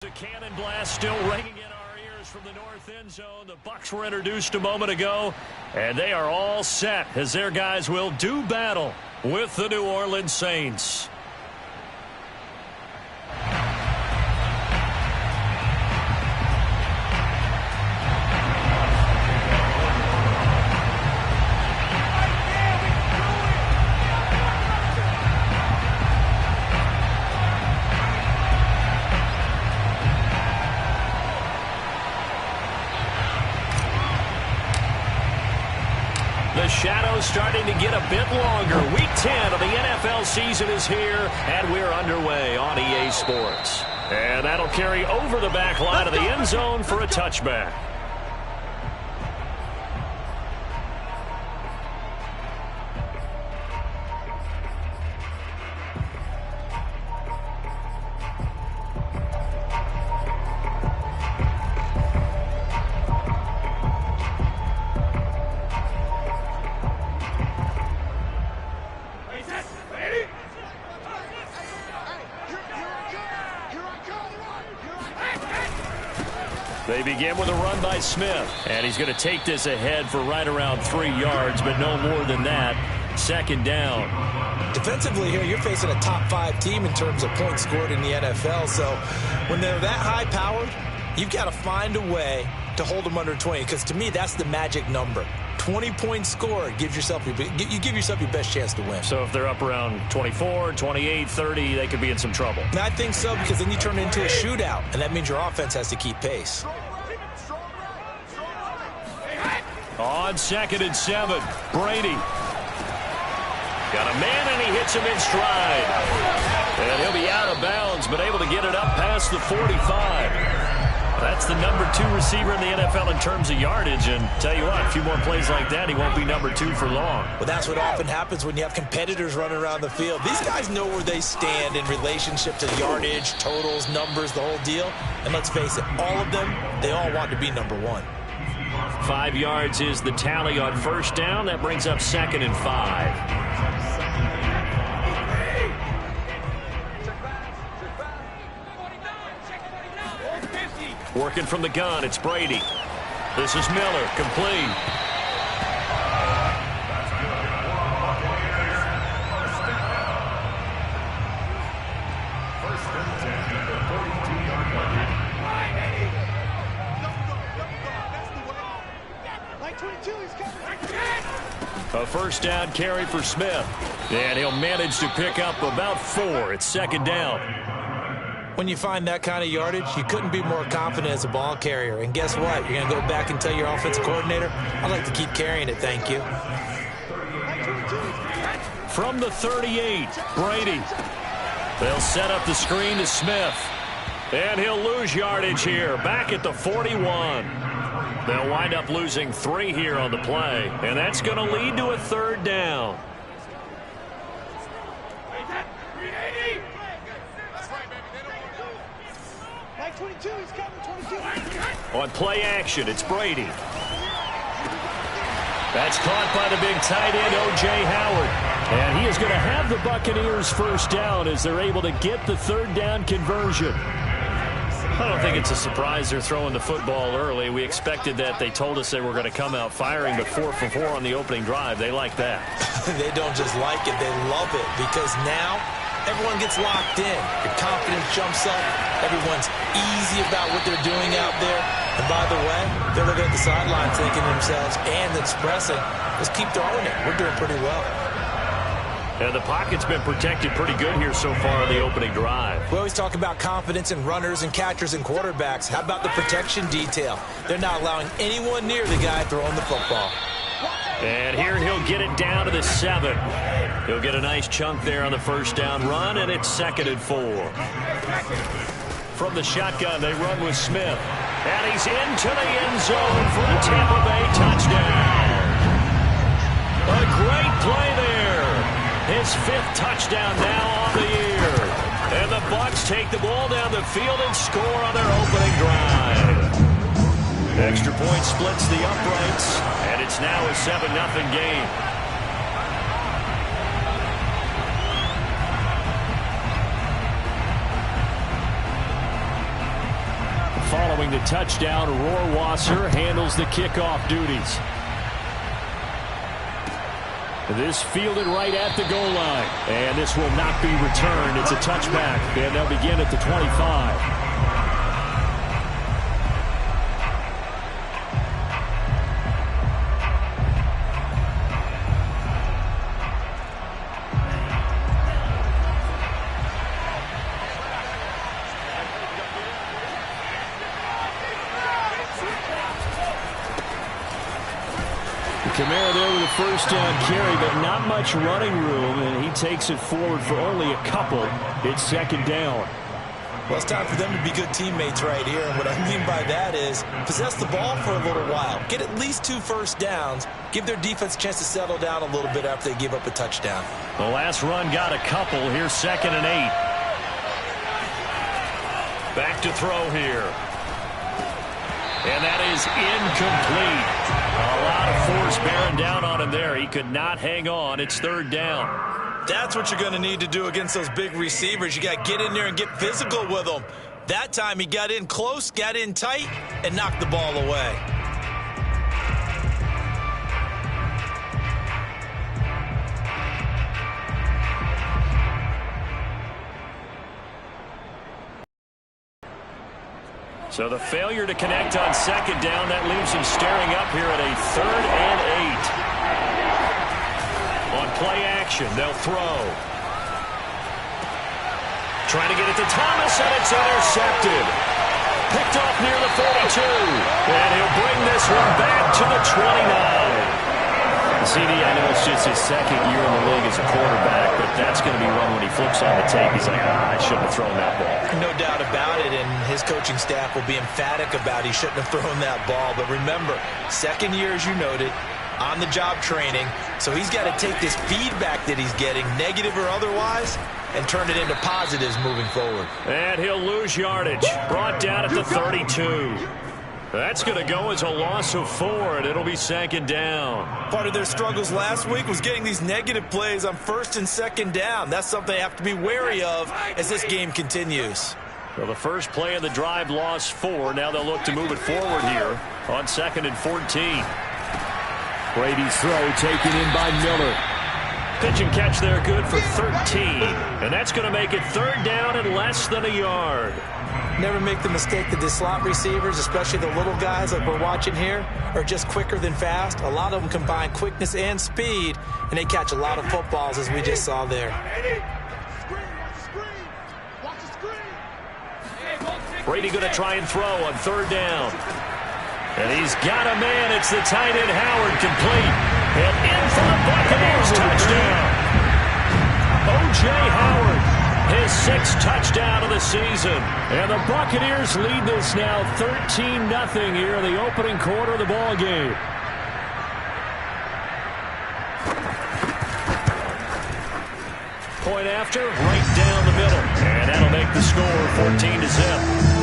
The cannon blast still ringing in our ears from the north end zone. The Bucs were introduced a moment ago, and they are all set as their guys will do battle with the New Orleans Saints. The shadow's starting to get a bit longer. Week 10 of the NFL season is here, and we're underway on EA Sports. And that'll carry over the back line of the end zone for a touchback. They begin with a run by Smith, and he's going to take this ahead for right around 3 yards, but no more than that. Second down. Defensively here, you're facing a top 5 team in terms of points scored in the NFL, so when they're that high-powered, you've got to find a way to hold them under 20, because to me, that's the magic number. 20 points scored gives yourself you give yourself your best chance to win. So if they're up around 24, 28, 30, they could be in some trouble. And I think so, because then you turn it into a shootout, and that means your offense has to keep pace. On 2nd and 7, Brady. Got a man, and he hits him in stride. And he'll be out of bounds, but able to get it up past the 45. That's the number 2 receiver in the NFL in terms of yardage, and tell you what, a few more plays like that, he won't be number 2 for long. Well, that's what often happens when you have competitors running around the field. These guys know where they stand in relationship to yardage, totals, numbers, the whole deal. And let's face it, all of them, they all want to be number 1. 5 yards is the tally on first down. That brings up 2nd and 5. Working from the gun, it's Brady. This is Miller, complete. A first down carry for Smith. And he'll manage to pick up about 4. It's 2nd down. When you find that kind of yardage, you couldn't be more confident as a ball carrier. And guess what? You're going to go back and tell your offensive coordinator, I'd like to keep carrying it, thank you. From the 38, Brady. They'll set up the screen to Smith. And he'll lose yardage here, back at the 41. They'll wind up losing 3 here on the play. And that's going to lead to a 3rd down. On play action, it's Brady. That's caught by the big tight end, O.J. Howard. And he is going to have the Buccaneers first down as they're able to get the 3rd down conversion. I don't think it's a surprise they're throwing the football early. We expected that. They told us they were going to come out firing, but 4 for 4 on the opening drive. They like that. They don't just like it, they love it, because now everyone gets locked in. Your confidence jumps up. Everyone's easy about what they're doing out there. And by the way, they're looking at the sideline thinking to themselves and expressing, let's keep throwing it. We're doing pretty well. And the pocket's been protected pretty good here so far in the opening drive. We always talk about confidence in runners and catchers and quarterbacks. How about the protection detail? They're not allowing anyone near the guy throwing the football. And here he'll get it down to the 7. He'll get a nice chunk there on the first down run, and it's 2nd and 4. From the shotgun, they run with Smith. And he's into the end zone for a Tampa Bay touchdown. A great play there. His 5th touchdown now on the year. And the Bucs take the ball down the field and score on their opening drive. Extra point splits the uprights, and it's now a 7-0 game. Following the touchdown, Rohrwasser handles the kickoff duties. This fielded right at the goal line. And this will not be returned. It's a touchback. And they'll begin at the 25. Kamara there with a first down carry, but not much running room, and he takes it forward for only a couple. It's second down. Well, it's time for them to be good teammates right here, and what I mean by that is possess the ball for a little while, get at least 2 first downs, give their defense a chance to settle down a little bit after they give up a touchdown. The last run got a couple. Here's 2nd and 8. Back to throw here. And that is incomplete. A lot of force bearing down on him there. He could not hang on. It's 3rd down. That's what you're going to need to do against those big receivers. You got to get in there and get physical with them. That time he got in close, got in tight, and knocked the ball away. So the failure to connect on 2nd down, that leaves him staring up here at a 3rd and 8. On play action, they'll throw. Trying to get it to Thomas, and it's intercepted. Picked off near the 42. And he'll bring this one back to the 29. CD, I know it's just his 2nd year in the league as a quarterback, but that's going to be one when he flips on the tape. He's like, I shouldn't have thrown that ball. No doubt about it, and his coaching staff will be emphatic about he shouldn't have thrown that ball. But remember, 2nd year, as you noted, on-the-job training, so he's got to take this feedback that he's getting, negative or otherwise, and turn it into positives moving forward. And he'll lose yardage. Brought down at the 32. That's going to go as a loss of 4, and it'll be 2nd down. Part of their struggles last week was getting these negative plays on 1st and 2nd down. That's something they have to be wary of as this game continues. Well, the first play of the drive lost 4. Now they'll look to move it forward here on 2nd and 14. Brady's throw taken in by Miller. Pitch and catch there, good for 13. And that's going to make it 3rd down and less than a yard. Never make the mistake that the slot receivers, especially the little guys like we're watching here, are just quicker than fast. A lot of them combine quickness and speed, and they catch a lot of footballs, as we just saw there. Brady going to try and throw on 3rd down. And he's got a man. It's the tight end, Howard, complete. And in for the Buccaneers, touchdown. O.J. Howard, his 6th touchdown of the season. And the Buccaneers lead this now 13-0 here in the opening quarter of the ball game. Point after, right down the middle. And that'll make the score 14-0.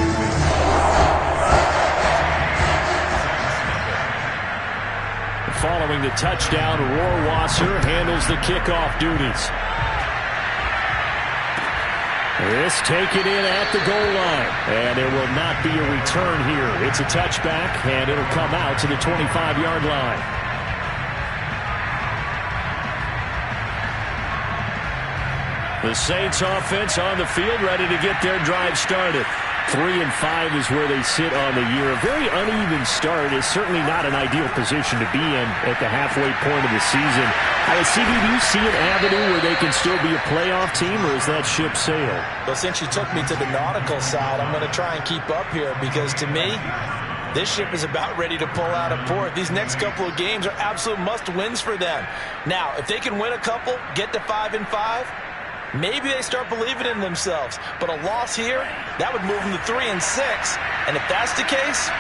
Following the touchdown, Rohrwasser handles the kickoff duties. This taken in at the goal line. And there will not be a return here. It's a touchback, and it'll come out to the 25-yard line. The Saints offense on the field, ready to get their drive started. 3-5 is where they sit on the year. A very uneven start is certainly not an ideal position to be in at the halfway point of the season. CD, do you see an avenue where they can still be a playoff team, or is that ship sailed? Well, since you took me to the nautical side, I'm going to try and keep up here because, to me, this ship is about ready to pull out of port. These next couple of games are absolute must-wins for them. Now, if they can win a couple, get to 5-5, maybe they start believing in themselves. But a loss here, that would move them to 3-6. And if that's the case,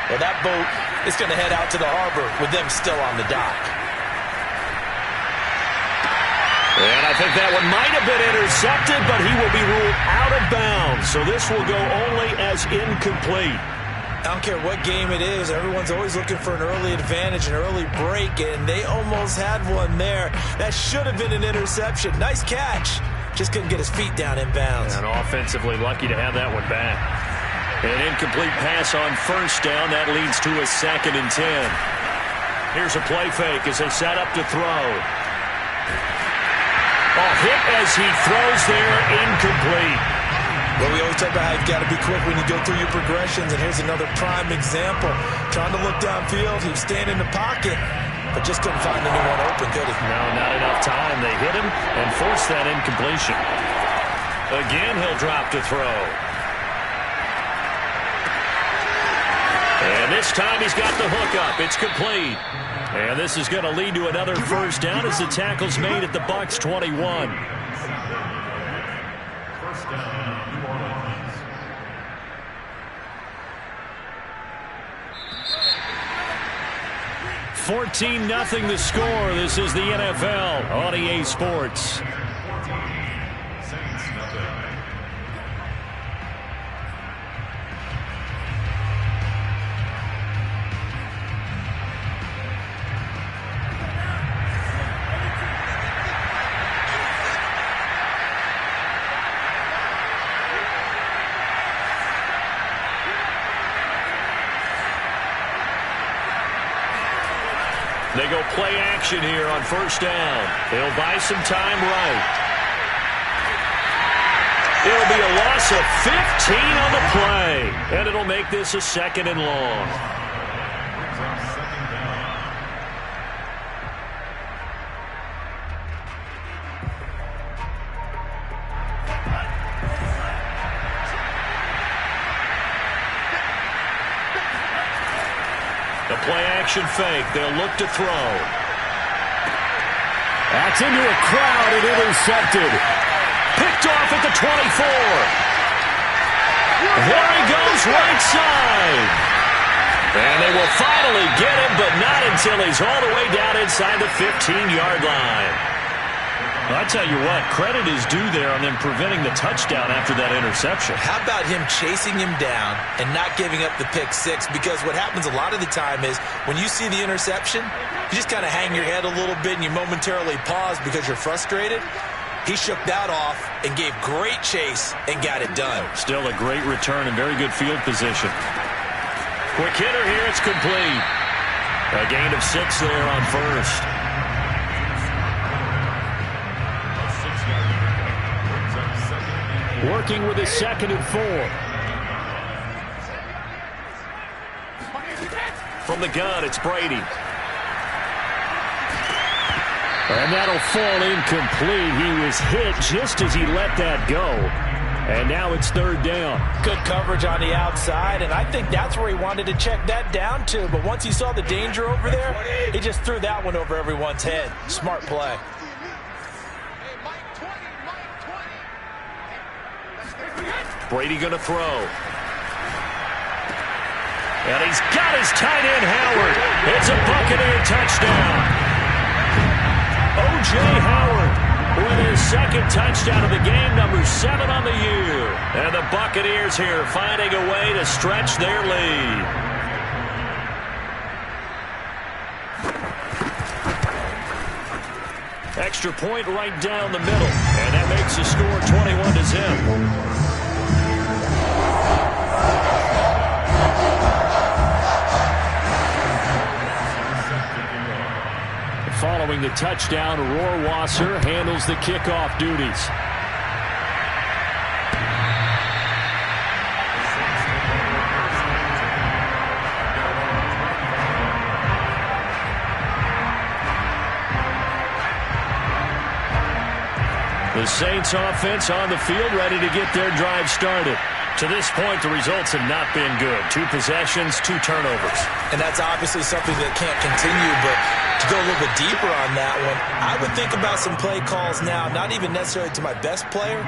well, that boat is going to head out to the harbor with them still on the dock. And I think that one might have been intercepted, but he will be ruled out of bounds. So this will go only as incomplete. I don't care what game it is. Everyone's always looking for an early advantage, an early break, and they almost had one there. That should have been an interception. Nice catch. Just couldn't get his feet down in bounds. And offensively lucky to have that one back. An incomplete pass on first down. That leads to a 2nd and 10. Here's a play fake as they set up to throw. Hit as he throws there, incomplete. Well, we always talk about how you've got to be quick when you go through your progressions, and here's another prime example. Trying to look downfield, he was standing in the pocket, but just couldn't find anyone open, could he? No, not enough time. They hit him and forced that incompletion. Again, he'll drop to throw. And this time he's got the hook up. It's complete. And this is going to lead to another first down as the tackle's made at the Bucs 21. First down, New Orleans. $14-0 the score. This is the NFL on EA Sports. They go play action here on first down. They'll buy some time right. It'll be a loss of 15 on the play. And it'll make this a 2nd and long. The play-action fake. They'll look to throw. That's into a crowd and intercepted. Picked off at the 24. There he goes, right side. And they will finally get him, but not until he's all the way down inside the 15-yard line. Well, I tell you what, credit is due there on them preventing the touchdown after that interception. How about him chasing him down and not giving up the pick six? Because what happens a lot of the time is when you see the interception, you just kind of hang your head a little bit and you momentarily pause because you're frustrated. He shook that off and gave great chase and got it done. Still a great return and very good field position. Quick hitter here, it's complete. A gain of 6 there on first. Working with a 2nd and 4. From the gun, it's Brady. And that'll fall incomplete. He was hit just as he let that go. And now it's 3rd down. Good coverage on the outside, and I think that's where he wanted to check that down to. But once he saw the danger over there, he just threw that one over everyone's head. Smart play. Brady going to throw. And he's got his tight end, Howard. It's a Buccaneer touchdown. O.J. Howard with his 2nd touchdown of the game, number 7 on the year. And the Buccaneers here finding a way to stretch their lead. Extra point right down the middle. And that makes the score 21-0. Following the touchdown, Rohrwasser handles the kickoff duties. The Saints offense on the field ready to get their drive started. To this point, the results have not been good. 2 possessions, 2 turnovers. And that's obviously something that can't continue, but to go a little bit deeper on that one, I would think about some play calls now, not even necessarily to my best player,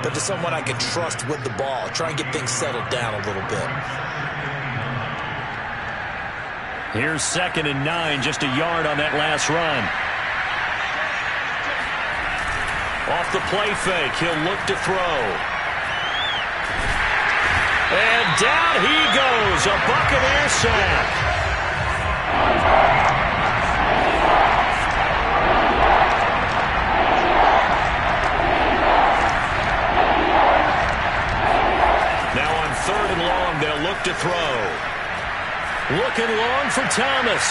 but to someone I can trust with the ball. Try and get things settled down a little bit. Here's 2nd and 9, just a yard on that last run. Off the play fake, he'll look to throw. And down he goes, a Buccaneer sack. Now on 3rd and long look to throw. Looking long for Thomas.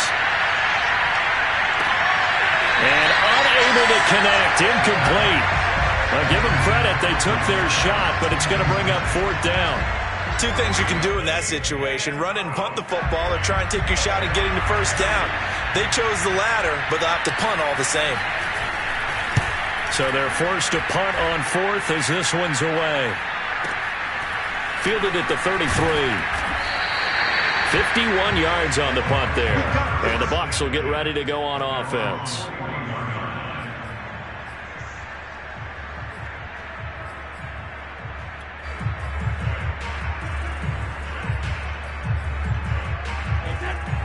And unable to connect. Incomplete. Well, give them credit. They took their shot, but it's going to bring up 4th down. Two things you can do in that situation. Run and punt the football or try and take your shot at getting the 1st down. They chose the latter, but they'll have to punt all the same. So they're forced to punt on 4th as this one's away. Fielded at the 33. 51 yards on the punt there. And the Bucs will get ready to go on offense.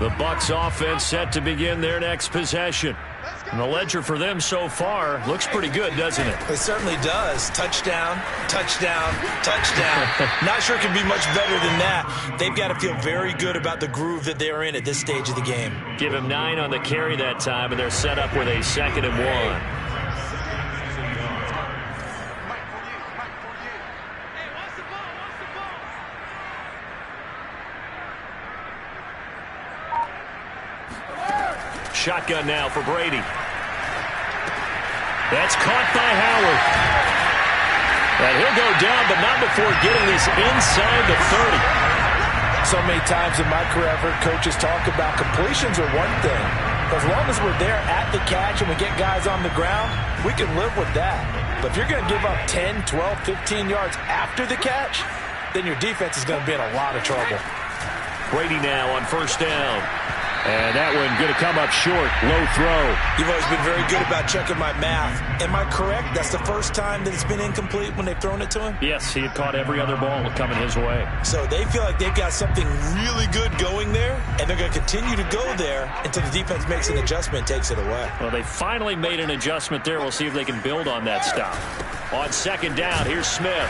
The Bucs offense set to begin their next possession. And the ledger for them so far looks pretty good, doesn't it? It certainly does. Touchdown, touchdown, touchdown. Not sure it can be much better than that. They've got to feel very good about the groove that they're in at this stage of the game. Give him 9 on the carry that time, and they're set up with a 2nd and 1. Shotgun now for Brady. That's caught by Howard. And he'll go down, but not before getting this inside the 30. So many times in my career, I've heard coaches talk about completions are one thing. As long as we're there at the catch and we get guys on the ground, we can live with that. But if you're going to give up 10, 12, 15 yards after the catch, then your defense is going to be in a lot of trouble. Brady now on 1st down. And that one going to come up short. Low throw. You've always been very good about checking my math. Am I correct? That's the first time that it's been incomplete when they've thrown it to him? Yes, he had caught every other ball coming his way. So they feel like they've got something really good going there, and they're going to continue to go there until the defense makes an adjustment and takes it away. Well, they finally made an adjustment there. We'll see if they can build on that stop. On 2nd down, here's Smith.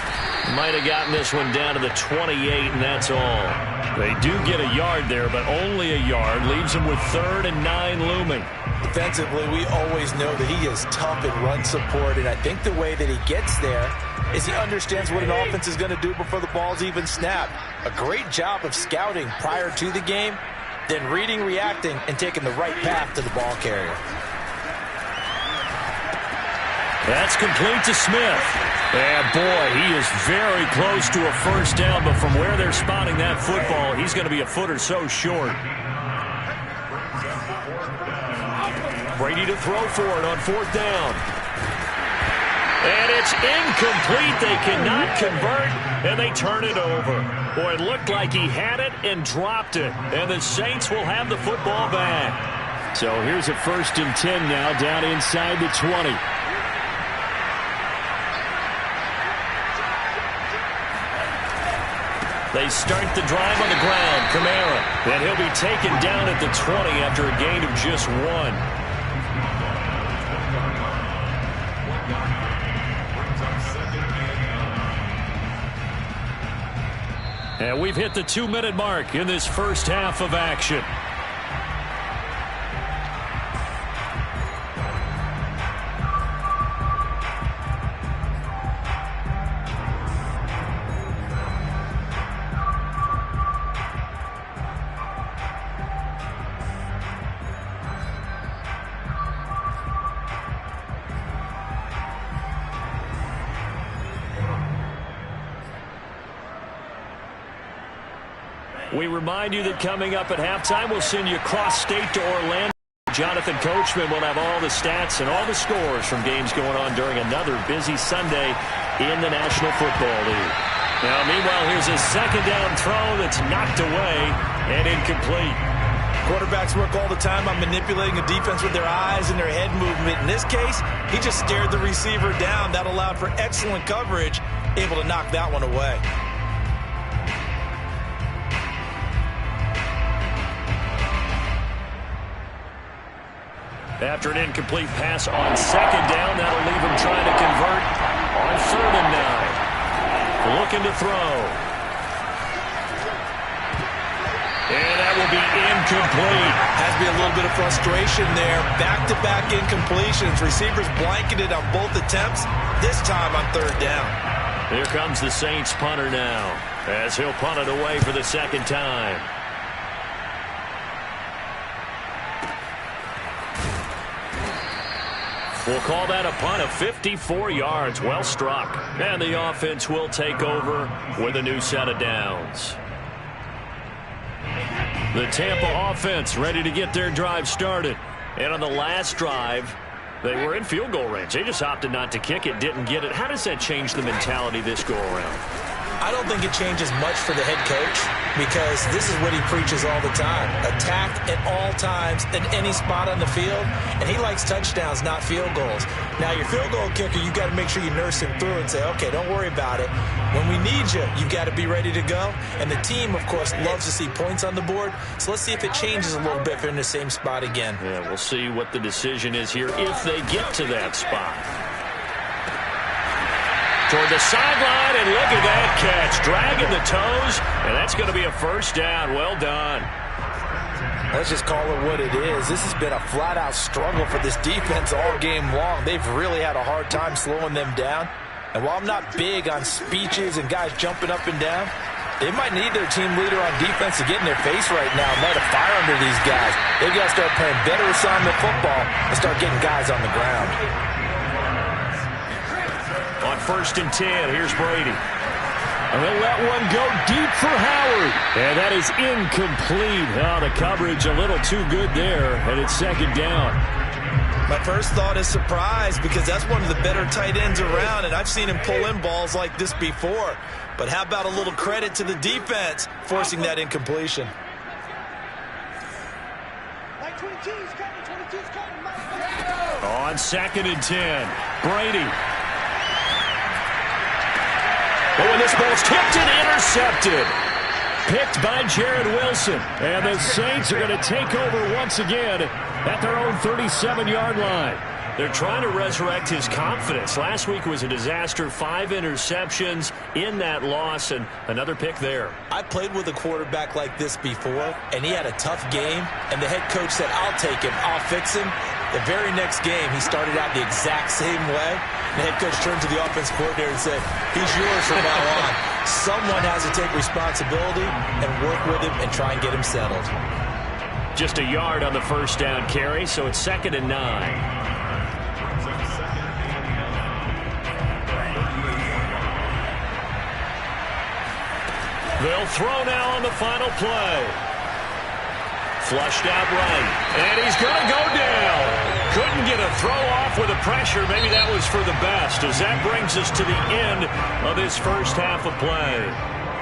Might have gotten this one down to the 28, and that's all. They do get a yard there, but only a yard. Leaves them with 3rd and 9 looming. Defensively, we always know that he is tough in run support, and I think the way that he gets there is he understands what an offense is going to do before the ball's even snapped. A great job of scouting prior to the game, then reading, reacting, and taking the right path to the ball carrier. That's complete to Smith. And boy, he is very close to a 1st down, but from where they're spotting that football, he's going to be a foot or so short. Brady to throw for it on 4th down. And it's incomplete. They cannot convert, and they turn it over. Boy, it looked like he had it and dropped it, and the Saints will have the football back. So here's a 1st and 10 now down inside the 20. They start the drive on the ground. Kamara. And he'll be taken down at the 20 after a gain of just 1. And we've hit the 2-minute mark in this first half of action. We remind you that coming up at halftime, we'll send you cross-state to Orlando. Jonathan Coachman will have all the stats and all the scores from games going on during another busy Sunday in the National Football League. Now, meanwhile, here's a 2nd down throw that's knocked away and incomplete. Quarterbacks work all the time on manipulating a defense with their eyes and their head movement. In this case, he just stared the receiver down. That allowed for excellent coverage, able to knock that one away. After an incomplete pass on 2nd down, that'll leave him trying to convert on 3rd and 9. Looking to throw. And that will be incomplete. Has to be a little bit of frustration there. Back-to-back incompletions. Receivers blanketed on both attempts, this time on 3rd down. Here comes the Saints punter now, as he'll punt it away for the second time. We'll call that a punt of 54 yards. Well struck. And the offense will take over with a new set of downs. The Tampa offense ready to get their drive started. And on the last drive, they were in field goal range. They just opted not to kick it, didn't get it. How does that change the mentality this go around? I don't think it changes much for the head coach because this is what he preaches all the time. Attack at all times in any spot on the field, and he likes touchdowns, not field goals. Now, your field goal kicker, you've got to make sure you nurse him through and say, okay, don't worry about it. When we need you, you've got to be ready to go. And the team, of course, loves to see points on the board. So let's see if it changes a little bit if they're in the same spot again. Yeah, we'll see what the decision is here if they get to that spot. Toward the sideline, and look at that catch. Dragging the toes, and that's going to be a first down. Well done. Let's just call it what it is. This has been a flat-out struggle for this defense all game long. They've really had a hard time slowing them down. And while I'm not big on speeches and guys jumping up and down, they might need their team leader on defense to get in their face right now and light a fire under these guys. They've got to start playing better assignment football and start getting guys on the ground. On 1st and 10, here's Brady. And they'll let one go deep for Howard. And that is incomplete. Oh, the coverage a little too good there, and it's second down. My first thought is surprise because that's one of the better tight ends around, and I've seen him pull in balls like this before. But how about a little credit to the defense forcing that incompletion? On 2nd and 10, Brady. But when this ball's tipped and intercepted. Picked by Jared Wilson. And the Saints are going to take over once again at their own 37-yard line. They're trying to resurrect his confidence. Last week was a disaster. 5 interceptions in that loss, and another pick there. I played with a quarterback like this before, and he had a tough game, and the head coach said, I'll take him, I'll fix him. The very next game, he started out the exact same way. The head coach turned to the offense coordinator and said, he's yours from now on. Someone has to take responsibility and work with him and try and get him settled. Just a yard on the first down carry, so it's 2nd and 9. They'll throw now on the final play. Flushed out right. And he's going to go down. Couldn't get a throw off with the pressure. Maybe that was for the best, as that brings us to the end of this first half of play.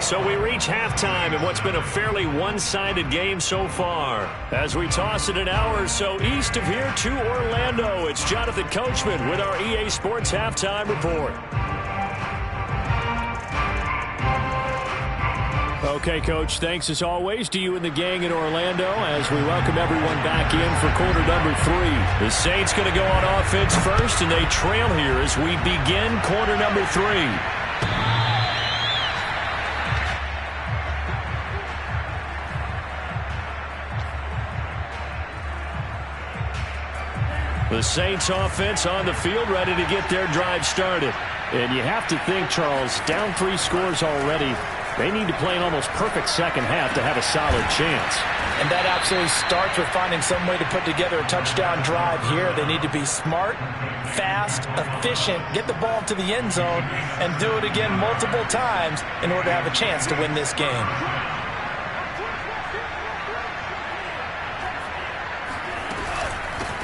So we reach halftime in what's been a fairly one-sided game so far. As we toss it an hour or so east of here to Orlando, it's Jonathan Coachman with our EA Sports Halftime Report. Okay, Coach, thanks as always to you and the gang in Orlando as we welcome everyone back in for quarter number 3. The Saints going to go on offense first, and they trail here as we begin quarter number 3. The Saints offense on the field ready to get their drive started. And you have to think, Charles, down 3 scores already. They need to play an almost perfect second half to have a solid chance. And that absolutely starts with finding some way to put together a touchdown drive here. They need to be smart, fast, efficient, get the ball to the end zone, and do it again multiple times in order to have a chance to win this game.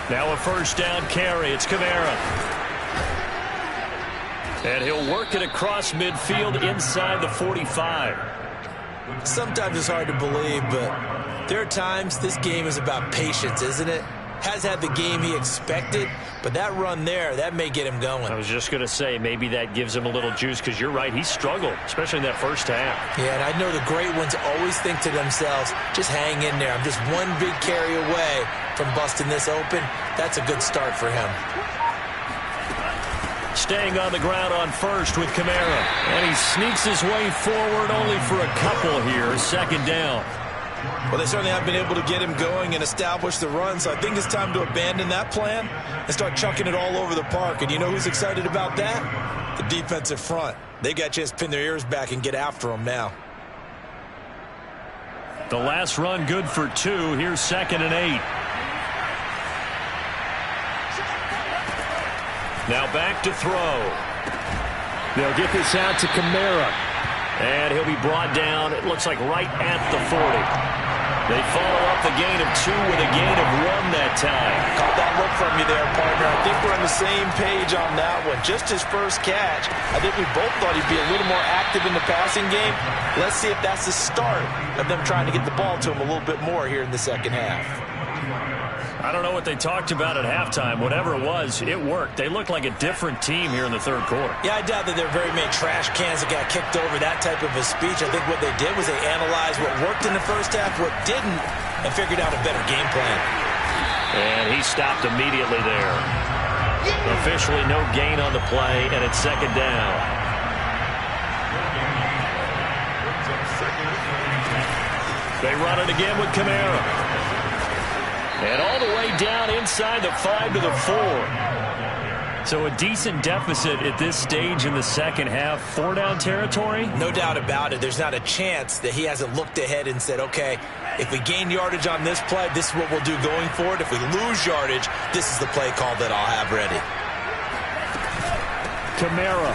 Now a first down carry. It's Kamara. And he'll work it across midfield inside the 45. Sometimes it's hard to believe, but there are times this game is about patience, isn't it? Has had the game he expected, but that run there, that may get him going. I was just going to say, maybe that gives him a little juice, because you're right, he struggled, especially in that first half. Yeah, and I know the great ones always think to themselves, just hang in there. I'm just one big carry away from busting this open. That's a good start for him. Staying on the ground on first with Kamara. And he sneaks his way forward only for a couple here. Second down. Well, they certainly have been able to get him going and establish the run, so I think it's time to abandon that plan and start chucking it all over the park. And you know who's excited about that? The defensive front. They got a chance to pin their ears back and get after them now. The last run good for 2. Here's 2nd and 8. Now back to throw. They'll get this out to Kamara. And he'll be brought down, it looks like right at the 40. They follow up the gain of 2 with a gain of 1 that time. Caught that look from you there, partner. I think we're on the same page on that one. Just his first catch, I think we both thought he'd be a little more active in the passing game. Let's see if that's the start of them trying to get the ball to him a little bit more here in the second half. I don't know what they talked about at halftime. Whatever it was, it worked. They looked like a different team here in the third quarter. Yeah, I doubt that there are very many trash cans that got kicked over, that type of a speech. I think what they did was they analyzed what worked in the first half, what didn't, and figured out a better game plan. And he stopped immediately there. Officially no gain on the play, and it's 2nd down. They run it again with Kamara. And all the way down inside the 5 to the 4. So a decent deficit at this stage in the second half. 4-down territory? No doubt about it. There's not a chance that he hasn't looked ahead and said, okay, if we gain yardage on this play, this is what we'll do going forward. If we lose yardage, this is the play call that I'll have ready. Kamara.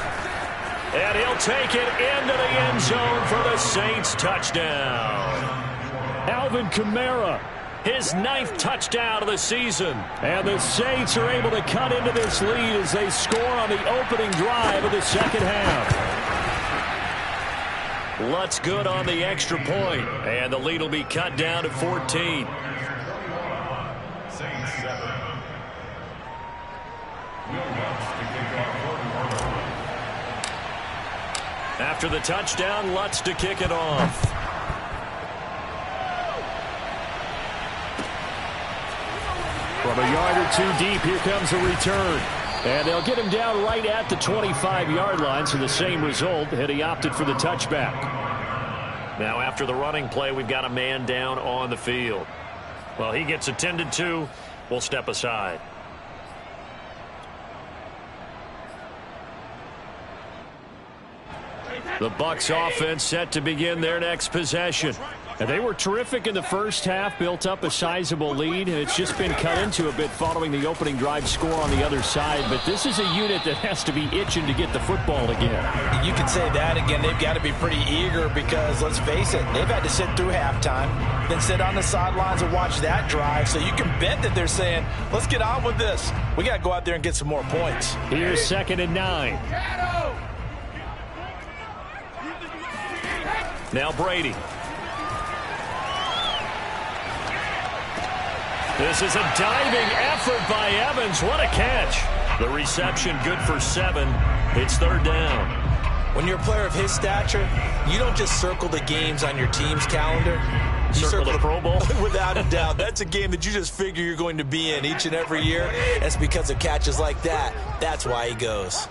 And he'll take it into the end zone for the Saints touchdown. Alvin Kamara. His 9th touchdown of the season. And the Saints are able to cut into this lead as they score on the opening drive of the second half. Lutz good on the extra point. And the lead will be cut down to 14. After the touchdown, Lutz to kick it off. From a yard or 2 deep, here comes a return. And they'll get him down right at the 25-yard line, so the same result, and he opted for the touchback. Now after the running play, we've got a man down on the field. Well, he gets attended to. We'll step aside. The Bucs offense set to begin their next possession. And they were terrific in the first half, built up a sizable lead, and it's just been cut into a bit following the opening drive score on the other side. But this is a unit that has to be itching to get the football again. You can say that again. They've got to be pretty eager because, let's face it, they've had to sit through halftime, then sit on the sidelines and watch that drive. So you can bet that they're saying, let's get on with this. We got to go out there and get some more points. Here's 2nd and 9. Now Brady. This is a diving effort by Evans. What a catch. The reception good for 7. It's 3rd down. When you're a player of his stature, you don't just circle the games on your team's calendar. You circle the Pro Bowl? Without a doubt. That's a game that you just figure you're going to be in each and every year. That's because of catches like that. That's why he goes.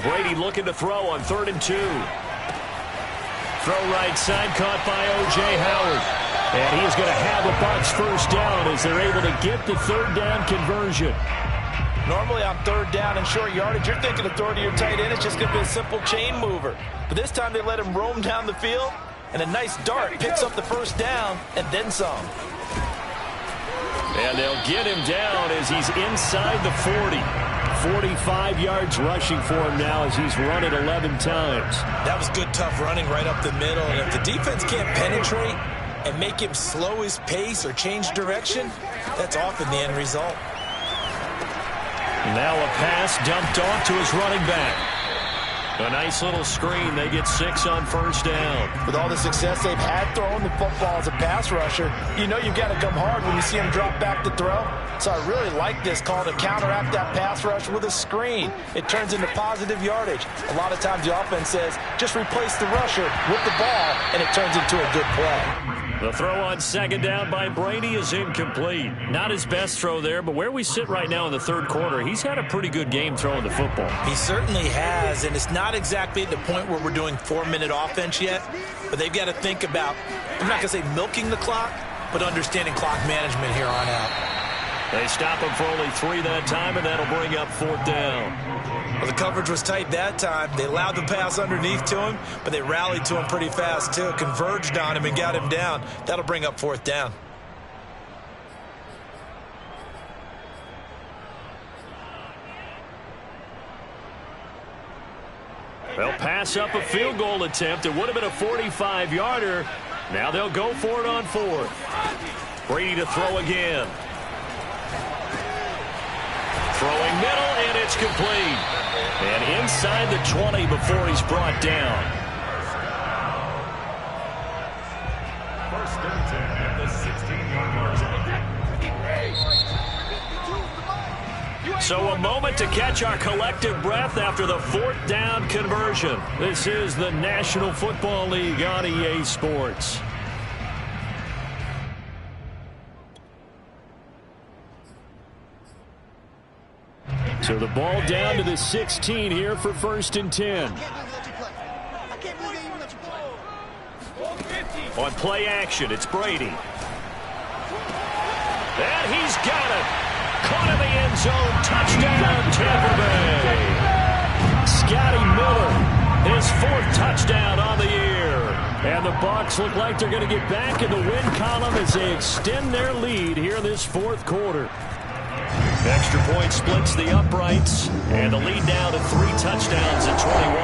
Brady looking to throw on 3rd and 2. Throw right side, caught by O.J. Howard. And he is going to have a Bucs first down as they're able to get the 3rd down conversion. Normally on 3rd down and short yardage, you're thinking of throwing to your tight end. It's just going to be a simple chain mover. But this time they let him roam down the field, and a nice dart picks up the first down and then some. And they'll get him down as he's inside the 40. 45 yards rushing for him now as he's run it 11 times. That was good, tough running right up the middle. And if the defense can't penetrate and make him slow his pace or change direction, that's often the end result. Now a pass dumped off to his running back. A nice little screen. They get 6 on first down. With all the success they've had throwing the football as a pass rusher, you know you've got to come hard when you see him drop back to throw. So I really like this call to counteract that pass rush with a screen. It turns into positive yardage. A lot of times the offense says, just replace the rusher with the ball, and it turns into a good play. The throw on 2nd down by Brady is incomplete. Not his best throw there, but where we sit right now in the 3rd quarter, he's had a pretty good game throwing the football. He certainly has, and it's not exactly at the point where we're doing 4-minute offense yet, but they've got to think about, I'm not going to say milking the clock, but understanding clock management here on out. They stop him for only 3 that time, and that'll bring up 4th down. Well, the coverage was tight that time. They allowed the pass underneath to him, but they rallied to him pretty fast, too. Converged on him and got him down. That'll bring up 4th down. They'll pass up a field goal attempt. It would have been a 45-yarder. Now they'll go for it on 4th. Brady to throw again. Throwing middle, and it's complete. And inside the 20 before he's brought down. First and 10 at the 16-yard line. So a moment to catch our collective breath after the 4th down conversion. This is the National Football League on EA Sports. So the ball down to the 16 here for 1st and 10. On play action, it's Brady. And he's got it. Caught in the end zone. Touchdown, Tampa Bay. Scotty Miller, his 4th touchdown on the year. And the Bucs look like they're going to get back in the win column as they extend their lead here in this 4th quarter. Extra point splits the uprights, and the lead now to 3 touchdowns at 21.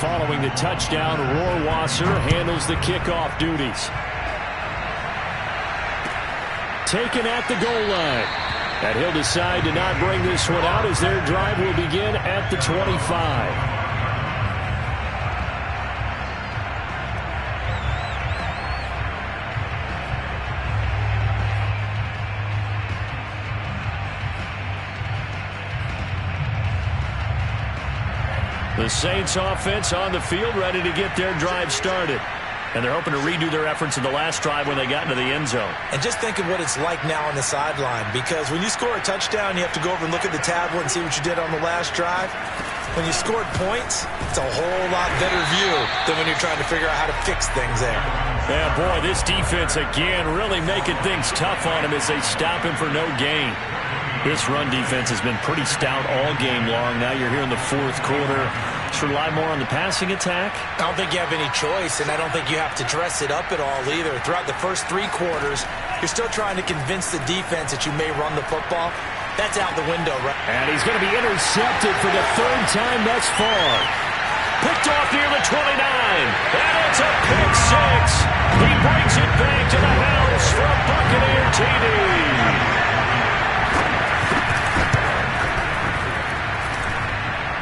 Following the touchdown, Rohrwasser handles the kickoff duties. Taken at the goal line. And he'll decide to not bring this one out as their drive will begin at the 25. The Saints offense on the field ready to get their drive started. And they're hoping to redo their efforts in the last drive when they got into the end zone. And just think of what it's like now on the sideline, because when you score a touchdown, you have to go over and look at the tablet and see what you did on the last drive. When you scored points, it's a whole lot better view than when you're trying to figure out how to fix things there. Yeah, boy, this defense again really making things tough on him as they stop him for no gain. This run defense has been pretty stout all game long. Now you're here in the 4th quarter. Should rely more on the passing attack? I don't think you have any choice, and I don't think you have to dress it up at all either. Throughout the first 3 quarters, you're still trying to convince the defense that you may run the football. That's out the window, right? And he's going to be intercepted for the 3rd time thus far. Picked off near the 29. And it's a pick 6. He brings it back to the house for a Buccaneer TD.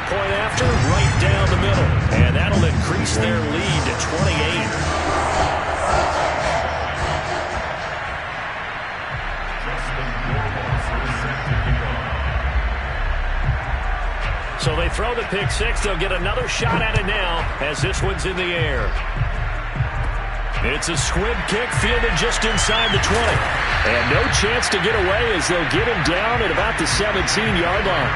Point after, right down the middle. And that'll increase their lead to 28. So they throw the pick 6. They'll get another shot at it now as this one's in the air. It's a squib kick fielded just inside the 20. And no chance to get away as they'll get him down at about the 17-yard line.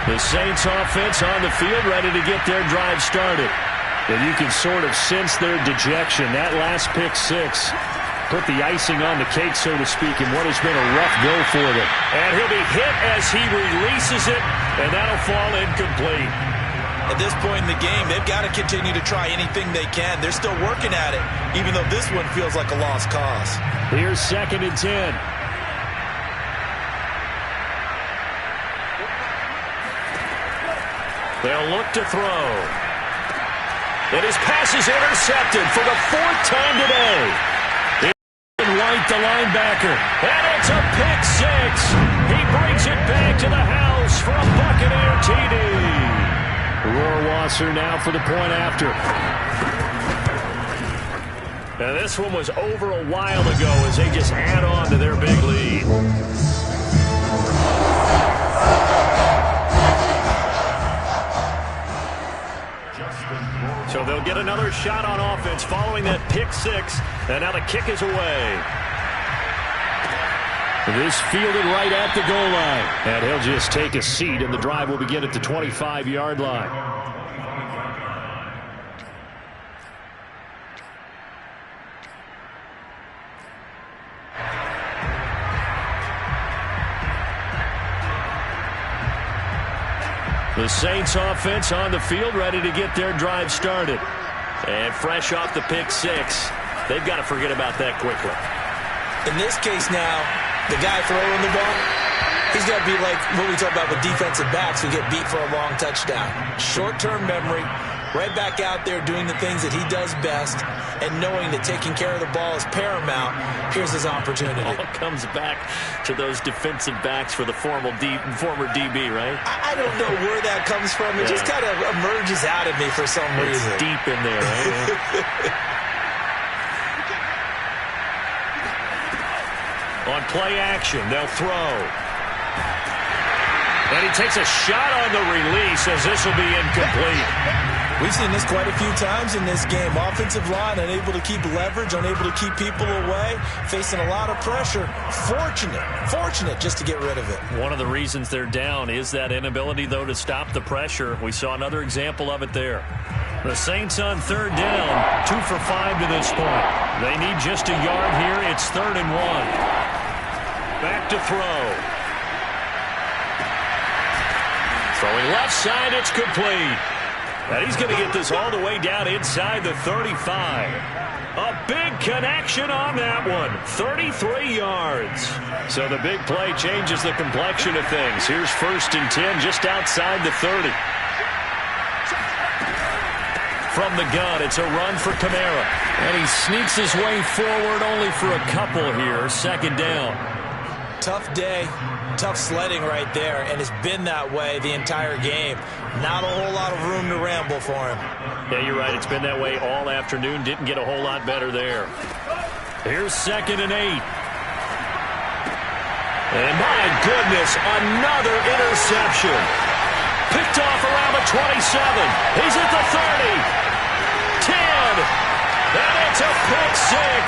The Saints offense on the field ready to get their drive started. And you can sort of sense their dejection. That last pick 6 put the icing on the cake, so to speak, in what has been a rough go for them. And he'll be hit as he releases it, and that'll fall incomplete. At this point in the game, they've got to continue to try anything they can. They're still working at it, even though this one feels like a lost cause. Here's 2nd and 10. They'll look to throw. And his pass is intercepted for the 4th time today. White, the linebacker. And it's a pick 6. He brings it back to the house for a Buccaneer TD. Rohrwasser now for the point after. Now this one was over a while ago as they just add on to their big lead. So they'll get another shot on offense following that pick 6. And now the kick is away. This fielded right at the goal line. And he'll just take a seat, and the drive will begin at the 25-yard line. The Saints offense on the field, ready to get their drive started. And fresh off the pick six, they've got to forget about that quickly. In this case now, the guy throwing the ball, he's got to be like what we talk about with defensive backs who get beat for a long touchdown. Short-term memory, right back out there doing the things that he does best, and knowing that taking care of the ball is paramount. Here's his opportunity. All comes back to those defensive backs for the former DB, right? I don't know where that comes from. It just kind of emerges out of me for some reason. It's deep in there, right? On play action, they'll throw. And he takes a shot on the release as this will be incomplete. We've seen this quite a few times in this game. Offensive line unable to keep leverage, unable to keep people away, facing a lot of pressure. Fortunate just to get rid of it. One of the reasons they're down is that inability, though, to stop the pressure. We saw another example of it there. The Saints on third down, 2 for 5 to this point. They need just a yard here. It's 3rd and 1. Back to throw. Throwing left side, it's complete. And he's going to get this all the way down inside the 35. A big connection on that one. 33 yards. So the big play changes the complexion of things. Here's 1st and 10 just outside the 30. From the gun, it's a run for Kamara. And he sneaks his way forward only for a couple here. 2nd down. Tough day, tough sledding right there, and it's been that way the entire game. Not a whole lot of room to ramble for him. Yeah, you're right. It's been that way all afternoon. Didn't get a whole lot better there. Here's 2nd and 8. And my goodness, another interception. Picked off around the 27. He's at the 30. 10. And it's a pick six.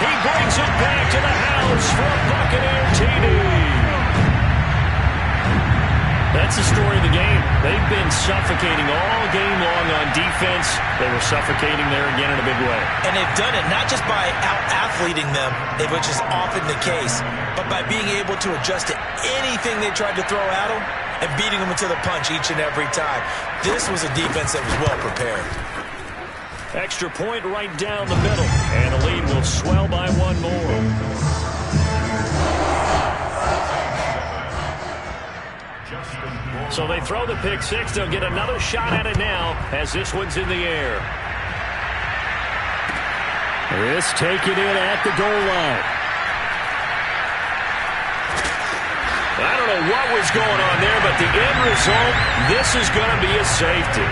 He brings it back to the house for a Buccaneer TD. That's the story of the game. They've been suffocating all game long on defense. They were suffocating there again in a big way. And they've done it not just by out-athleting them, which is often the case, but by being able to adjust to anything they tried to throw at them and beating them into the punch each and every time. This was a defense that was well prepared. Extra point right down the middle. And the lead will swell by one more. So they throw the pick six. They'll get another shot at it now as this one's in the air. This taken in at the goal line. I don't know what was going on there, but the end result, this is going to be a safety.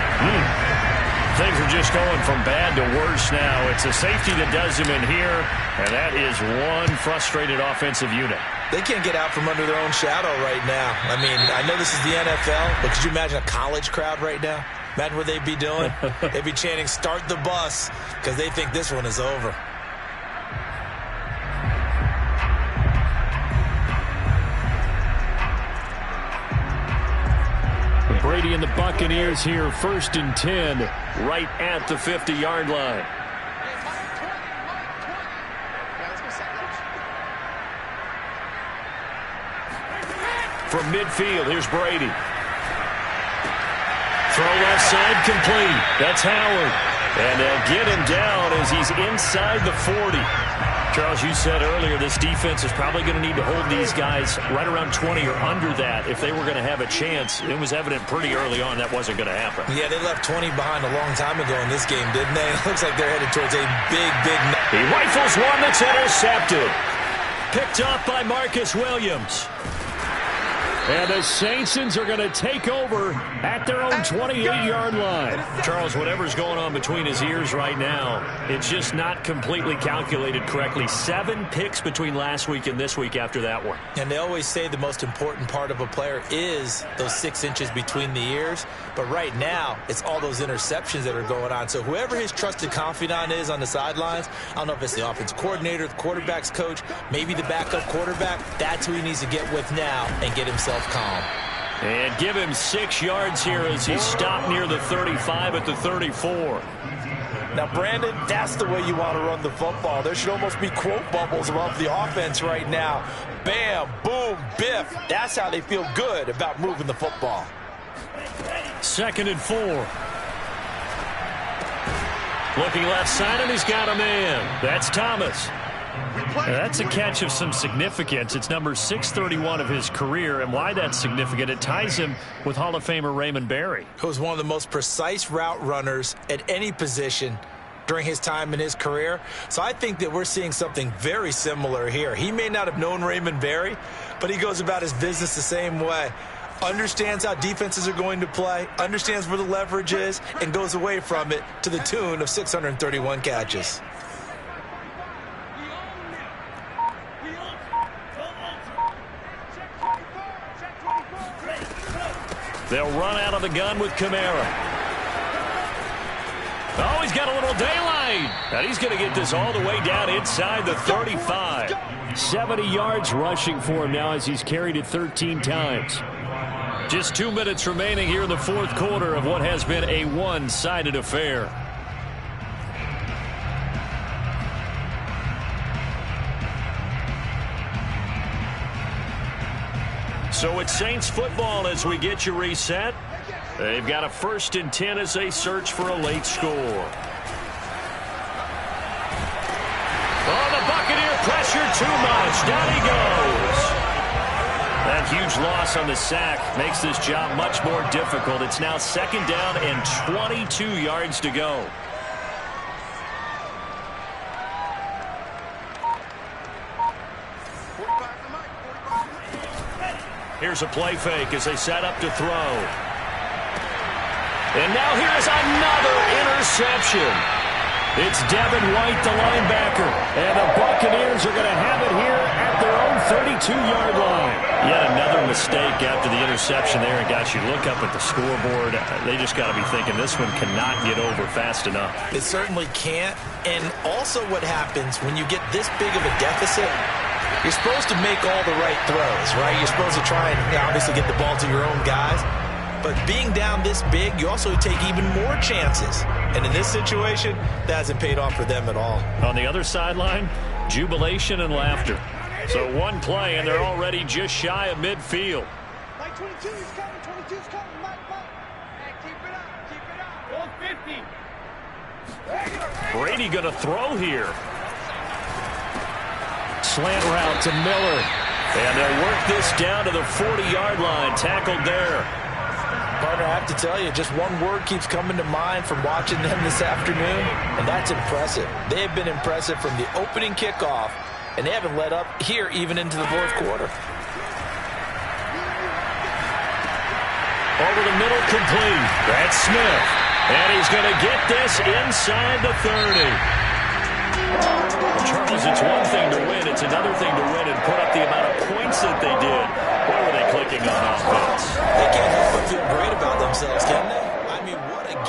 Things are just going from bad to worse now. It's a safety that does them in here, and that is one frustrated offensive unit. They can't get out from under their own shadow right now. I mean, I know this is the NFL, but could you imagine a college crowd right now? Imagine what they'd be doing. They'd be chanting, "Start the bus," because they think this one is over. Brady and the Buccaneers here, 1st and 10, right at the 50-yard line. From midfield, here's Brady. Throw left side complete. That's Howard. And they'll get him down as he's inside the 40. Charles, you said earlier this defense is probably going to need to hold these guys right around 20 or under that if they were going to have a chance. It was evident pretty early on that wasn't going to happen. Yeah, they left 20 behind a long time ago in this game, didn't they? It looks like they're headed towards a big... He rifles one that's intercepted. Picked up by Marcus Williams. And the Saints are going to take over at their own 28-yard line. Charles, whatever's going on between his ears right now, it's just not completely calculated correctly. 7 picks between last week and this week after that one. And they always say the most important part of a player is those 6 inches between the ears. But right now, it's all those interceptions that are going on. So whoever his trusted confidant is on the sidelines, I don't know if it's the offense coordinator, the quarterback's coach, maybe the backup quarterback, that's who he needs to get with now and get himself calm. And give him 6 yards here as he stopped near the 35 at the 34. Now, Brandon, that's the way you want to run the football. There should almost be quote bubbles above the offense right now. Bam, boom, biff. That's how they feel good about moving the football. 2nd and 4. Looking left side, and he's got a man. That's Thomas. That's a catch of some significance. It's number 631 of his career, and why that's significant, it ties him with Hall of Famer Raymond Berry, who was one of the most precise route runners at any position during his time in his career. So I think that we're seeing something very similar here. He may not have known Raymond Berry, but he goes about his business the same way. Understands how defenses are going to play, understands where the leverage is, and goes away from it to the tune of 631 catches. They'll run out of the gun with Kamara. Oh, he's got a little daylight. And he's going to get this all the way down inside the 35. 70 yards rushing for him now as he's carried it 13 times. Just 2 minutes remaining here in the 4th quarter of what has been a one-sided affair. So it's Saints football as we get you reset. They've got a 1st and 10 as they search for a late score. Oh, the Buccaneer pressure too much. Down he goes. That huge loss on the sack makes this job much more difficult. It's now 2nd down and 22 yards to go. Here's a play fake as they set up to throw. And now here's another interception. It's Devin White, the linebacker. And the Buccaneers are going to have it here at their own 32-yard line. Yet another mistake after the interception there. And guys, you look up at the scoreboard, they just got to be thinking this one cannot get over fast enough. It certainly can't. And also what happens when you get this big of a deficit, you're supposed to make all the right throws, right? You're supposed to try and obviously get the ball to your own guys. But being down this big, you also take even more chances. And in this situation, that hasn't paid off for them at all. On the other sideline, jubilation and laughter. So one play, and they're already just shy of midfield. Mike 22 is coming, 22 is coming, Mike. Hey, keep it up, 150. Brady going to throw here. Slant route to Miller. And they'll work this down to the 40-yard line. Tackled there. Partner, I have to tell you, just one word keeps coming to mind from watching them this afternoon, and that's impressive. They have been impressive from the opening kickoff, and they haven't let up here even into the 4th quarter. Over the middle, complete. That's Smith. And he's going to get this inside the 30. Charles, it's one thing to win. It's another thing to win and put up the amount of points that they did.